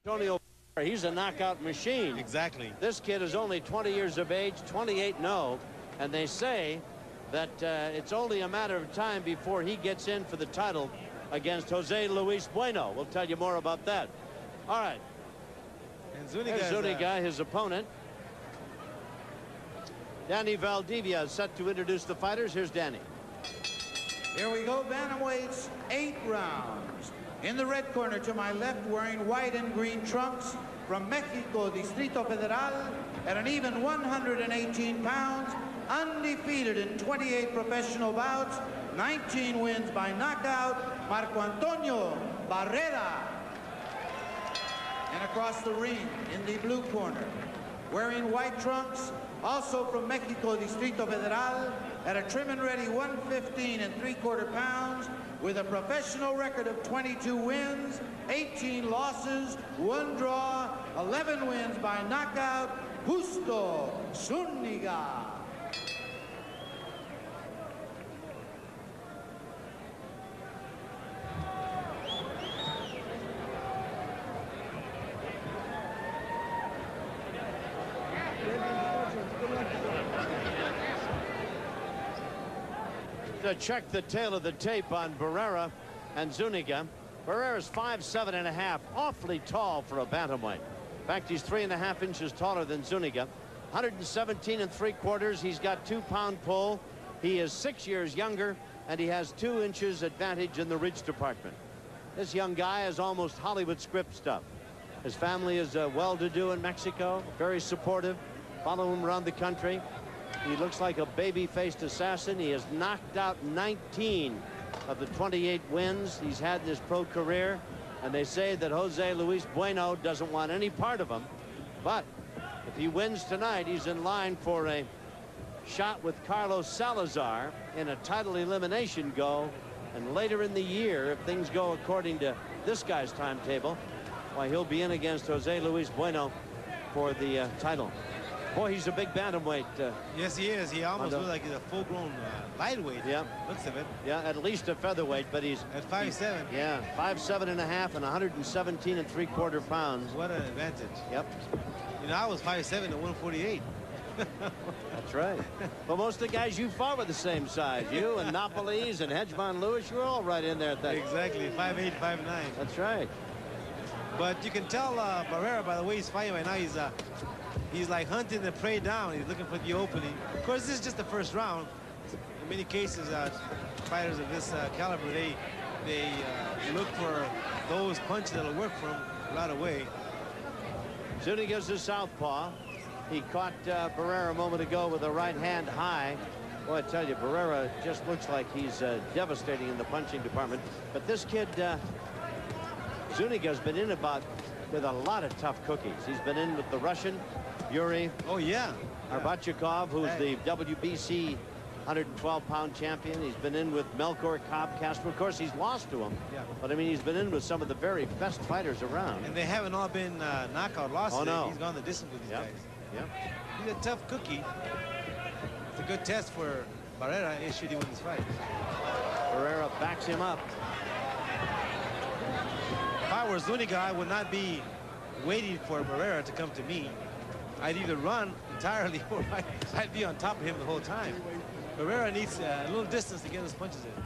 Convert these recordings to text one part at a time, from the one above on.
Antonio, he's a knockout machine. Exactly. This kid is only 20 years of age, 28-0, and they say that it's only a matter of time before he gets in for the title against Jose Luis Bueno. We'll tell you more about that. All right. And Zuniga, Zuniga, his opponent. Danny Valdivia is set to introduce the fighters. Here's Danny. Here we go, bantamweights, 8 rounds. In the red corner to my left, wearing white and green trunks, from Mexico, Distrito Federal, at an even 118 pounds, undefeated in 28 professional bouts, 19 wins by knockout, Marco Antonio Barrera. And across the ring, in the blue corner, wearing white trunks, also from Mexico, Distrito Federal, at a trim and ready 115 3/4 pounds, with a professional record of 22 wins, 18 losses, 1 draw, 11 wins by knockout, Justo Zuniga. To check the tail of the tape on Barrera and Zuniga. Barrera's 5'7½", awfully tall for a bantamweight. In fact, he's 3.5 inches taller than Zuniga. 117 3/4. He's got 2-pound pull. He is 6 years younger, and he has 2 inches advantage in the reach department. This young guy is almost Hollywood script stuff. His family is well-to-do in Mexico, very supportive, follow him around the country. He looks like a baby-faced assassin. He has knocked out 19 of the 28 wins he's had in his pro career. And they say that Jose Luis Bueno doesn't want any part of him. But if he wins tonight, he's in line for a shot with Carlos Salazar in a title elimination go. And later in the year, if things go according to this guy's timetable, why, he'll be in against Jose Luis Bueno for the title. Boy, he's a big bantamweight. Yes, he is. He almost looks like he's a full-grown lightweight. Yeah. Looks of it. Yeah, at least a featherweight, but he's... At 5'7". Yeah, 5'7.5" and 117 3/4 pounds. What an advantage. Yep. You know, I was 5'7" at 148. That's right. But most of the guys you fought were the same size. You and Napoles and Hedgemon Lewis, you were all right in there at that. Exactly, 5'8", 5'9". That's right. But you can tell Barrera by the way he's fighting right now. He's like hunting the prey down. He's looking for the opening. Of course, this is just the first round. In many cases, fighters of this caliber, they look for those punches that'll work for them right away. Zuniga's a southpaw. He caught Barrera a moment ago with a right hand high. Boy, I tell you, Barrera just looks like he's devastating in the punching department. But this kid, Zuniga's been in with a lot of tough cookies. He's been in with the Russian, Yuri. Oh, yeah. Arbachikov, who's the WBC 112-pound champion. He's been in with Melkor Castro. Of course, he's lost to him. Yeah. But, I mean, he's been in with some of the very best fighters around. And they haven't all been knockout losses. Oh, no. He's gone the distance with these guys. Yep. He's a tough cookie. It's a good test for Barrera should he win this fight. Barrera backs him up. If I were Zuniga, I would not be waiting for Barrera to come to me. I'd either run entirely or I'd be on top of him the whole time. Barrera needs a little distance to get his punches in.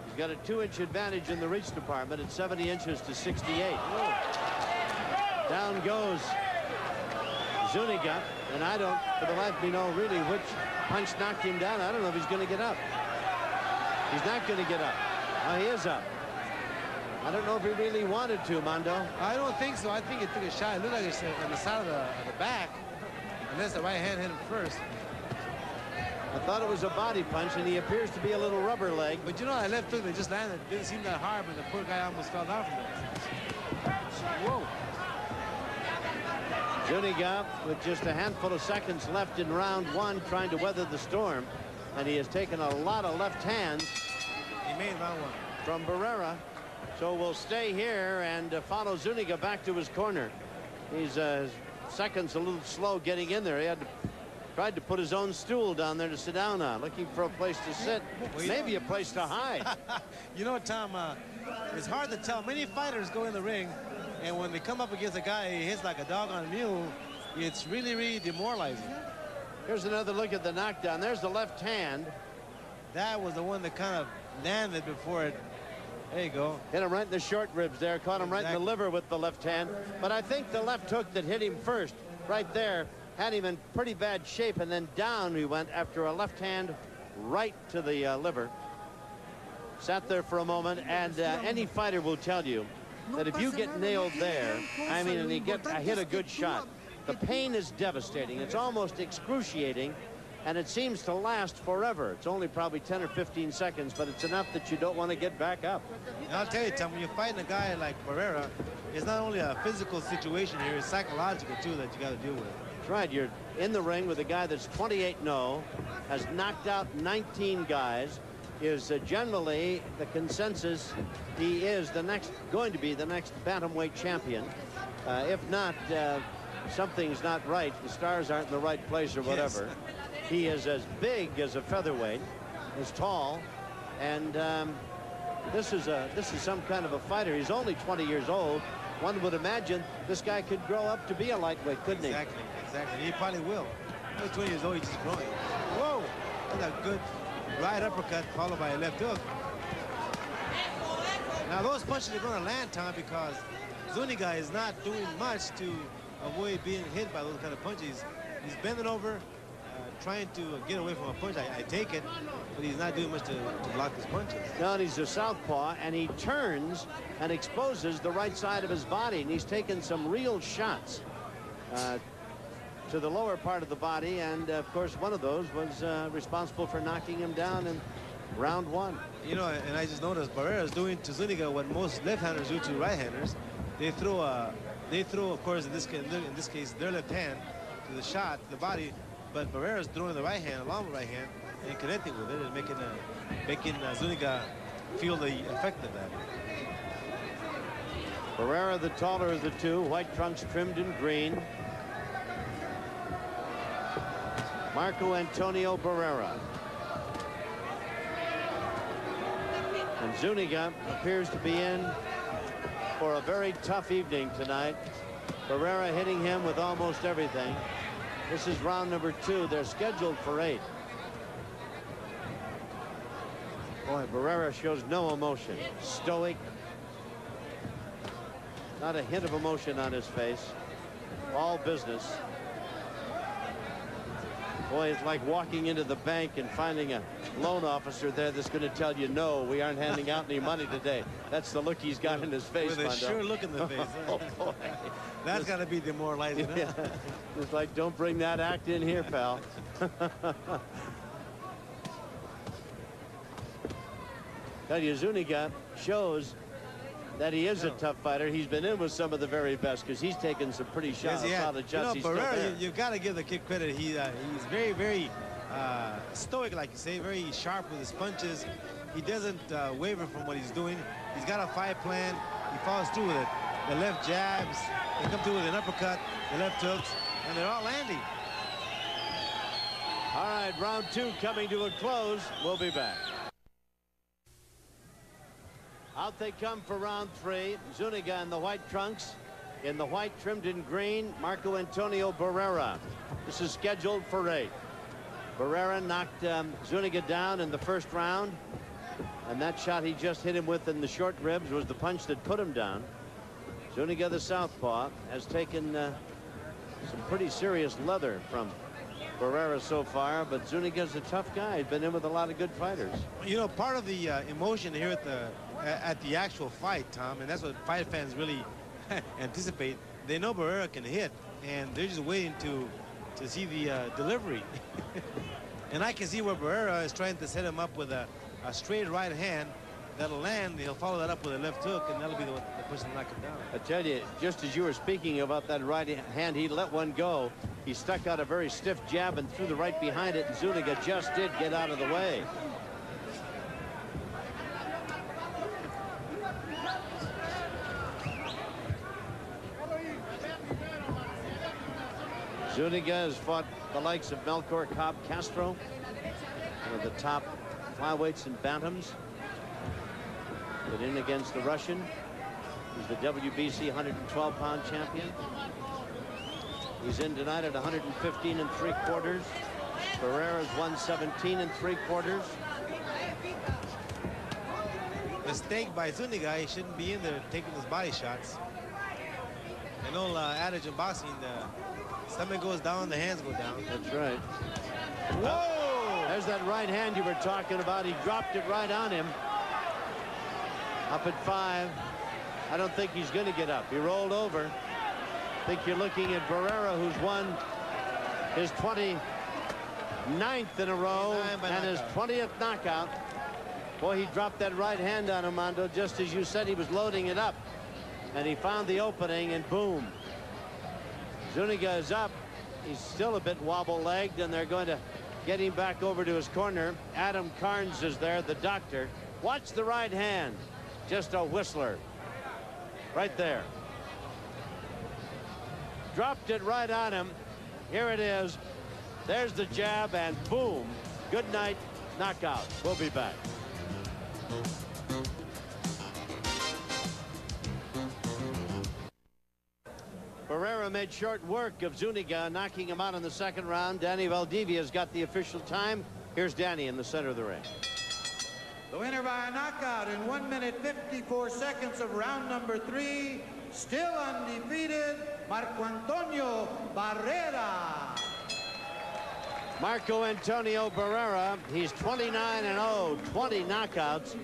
He's got a 2-inch advantage in the reach department at 70 inches to 68. Down goes Zuniga, and I don't, for the life of me, know really which punch knocked him down. I don't know if he's going to get up. He's not going to get up. Oh, he is up. I don't know if he really wanted to, Mondo. I don't think so. I think he took a shot. It looked like it's on the side of the back, unless the right hand hit him first. I thought it was a body punch, and he appears to be a little rubber leg. But you know, that left hook that just landed didn't seem that hard, but the poor guy almost fell down from it. Whoa. Zuniga with just a handful of seconds left in round 1, trying to weather the storm, and he has taken a lot of left hands. He made round 1 from Barrera. So we'll stay here and follow Zuniga back to his corner. He's seconds a little slow getting in there. He had tried to put his own stool down there to sit down on, looking for a place to sit, maybe a place to hide. You know, Tom, it's hard to tell. Many fighters go in the ring And when they come up against a guy who hits like a dog on a mule, it's really, really demoralizing. Here's another look at the knockdown. There's the left hand. That was the one that kind of landed before it. There you go. Hit him right in the short ribs there. Caught him right in the liver with the left hand. But I think the left hook that hit him first, right there, had him in pretty bad shape. And then down he went after a left hand right to the liver. Sat there for a moment. And any fighter will tell you that if you get nailed there, I mean, and you hit a good shot, the pain is devastating. It's almost excruciating. And it seems to last forever. It's only probably 10 or 15 seconds, but it's enough that you don't want to get back up. And I'll tell you, Tom, when you're fighting a guy like Barrera, it's not only a physical situation here, it's psychological, too, that you got to deal with. That's right. You're in the ring with a guy that's 28-0, has knocked out 19 guys, is generally the consensus he is going to be the next bantamweight champion. If not, something's not right. The stars aren't in the right place or whatever. Yes. He is as big as a featherweight, as tall, and this is some kind of a fighter. He's only 20 years old. One would imagine this guy could grow up to be a lightweight, couldn't he? Exactly. He probably will. He's 20 years old. He's just growing. Whoa! That's a good right uppercut followed by a left hook. Now those punches are going to land, Tom, because Zuniga is not doing much to avoid being hit by those kind of punches. He's bending over, trying to get away from a punch. I take it, but he's not doing much to block his punches. No, and he's a southpaw, and he turns and exposes the right side of his body, and he's taken some real shots to the lower part of the body, and of course one of those was responsible for knocking him down in round one. You know, and I just noticed Barrera is doing to Zuniga what most left-handers do to right-handers. They throw, of course, in this case, their left hand to the shot, the body. But Barrera's throwing the right hand along the right hand and connecting with it and making Zuniga feel the effect of that. Barrera, the taller of the two, white trunks trimmed in green. Marco Antonio Barrera. And Zuniga appears to be in for a very tough evening tonight. Barrera hitting him with almost everything. This is round number 2. They're scheduled for 8. Boy, Barrera shows no emotion. Stoic. Not a hint of emotion on his face. All business. Boy, it's like walking into the bank and finding a loan officer there that's going to tell you, no, we aren't handing out any money today. That's the look he's got in his face, with a sure look in the face. Oh, boy. That's got to be demoralizing. Yeah. It's like, don't bring that act in here, pal. Tell you, Zuniga shows that he is a tough fighter. He's been in with some of the very best because he's taken some pretty solid shots. You know, Barrera, you've got to give the kid credit. He's very, very stoic, like you say, very sharp with his punches. He doesn't waver from what he's doing. He's got a fight plan. He follows through with it. The left jabs, they come through with an uppercut, the left hooks, and they're all landing. All right, round 2 coming to a close. We'll be back. Out they come for round 3. Zuniga in the white trunks. In the white trimmed in green, Marco Antonio Barrera. This is scheduled for 8. Barrera knocked Zuniga down in the first round. And that shot he just hit him with in the short ribs was the punch that put him down. Zuniga, the southpaw, has taken some pretty serious leather from Barrera so far, but Zuniga's a tough guy. He's been in with a lot of good fighters. You know, part of the emotion here at the actual fight, Tom, and that's what fight fans really anticipate. They know Barrera can hit, and they're just waiting to see the delivery. And I can see where Barrera is trying to set him up with a straight right hand that'll land. He'll follow that up with a left hook, and that'll be the person to knock him down. I tell you, just as you were speaking about that right hand, he let one go. He stuck out a very stiff jab and threw the right behind it, and Zuniga just did get out of the way. Zuniga has fought the likes of Melchor Cobb Castro, one of the top flyweights and bantams. But in against the Russian. He's the WBC 112-pound champion. He's in tonight at 115 3/4. Barrera's 117 3/4. Mistake by Zuniga. He shouldn't be in there taking his body shots. An old adage in boxing, the stomach goes down, the hands go down. That's right. Whoa! There's that right hand you were talking about. He dropped it right on him. Up at 5. I don't think he's going to get up. He rolled over. I think you're looking at Barrera, who's won his 29th in a row and his 20th knockout. Boy, he dropped that right hand on Armando just as you said he was loading it up. And he found the opening, and boom. Zuniga is up. He's still a bit wobble-legged, and they're going to get him back over to his corner. Adam Carnes is there, the doctor. Watch the right hand. Just a whistler. Right there. Dropped it right on him. Here it is. There's the jab, and boom. Good night, knockout. We'll be back. Barrera made short work of Zuniga, knocking him out in the second round. Danny Valdivia's got the official time. Here's Danny in the center of the ring. The winner by a knockout in 1 minute 54 seconds of round number 3, still undefeated, Marco Antonio Barrera. Marco Antonio Barrera, he's 29-0, 20 knockouts.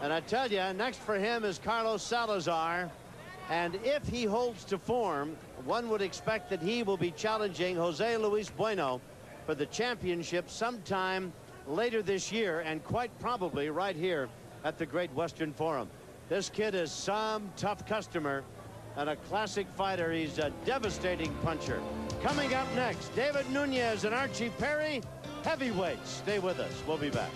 And I tell you, next for him is Carlos Salazar. And if he holds to form, one would expect that he will be challenging Jose Luis Bueno for the championship sometime later this year, and quite probably right here at the Great Western Forum. This kid is some tough customer and a classic fighter. He's a devastating puncher. Coming up next, David Nunez and Archie Perry, heavyweights. Stay with us. We'll be back.